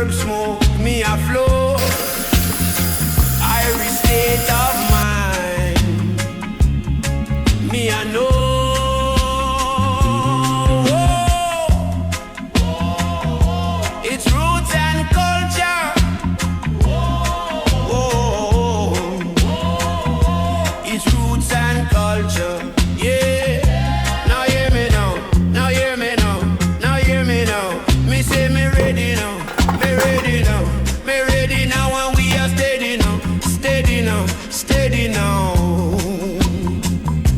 herb smoke, me a flow. Irish state of mind, me a know. It's roots and culture. It's roots and culture. Yeah. Now hear me now. Now hear me now. Now hear me now. Me say me ready now. Me ready now. Me ready now, and we are steady now. Steady now. Steady now.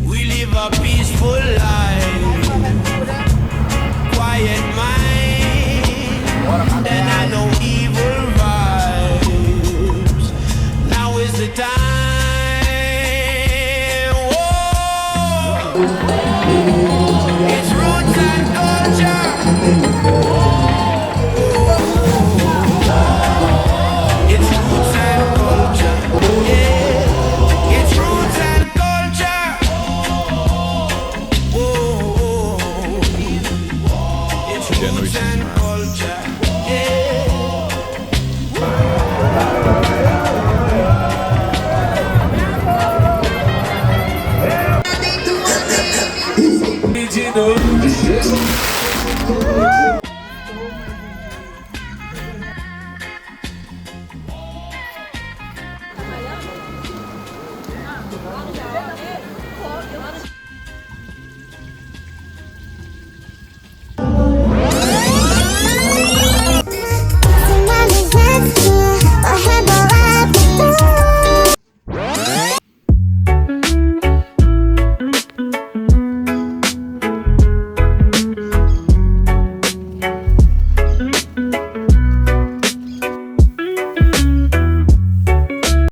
We live a peaceful life. Quiet mind. Then I know evil vibes. Now is the time. It's roots and culture. It's roots and culture. Yeah. It's roots and culture. It's roots and culture. De novo.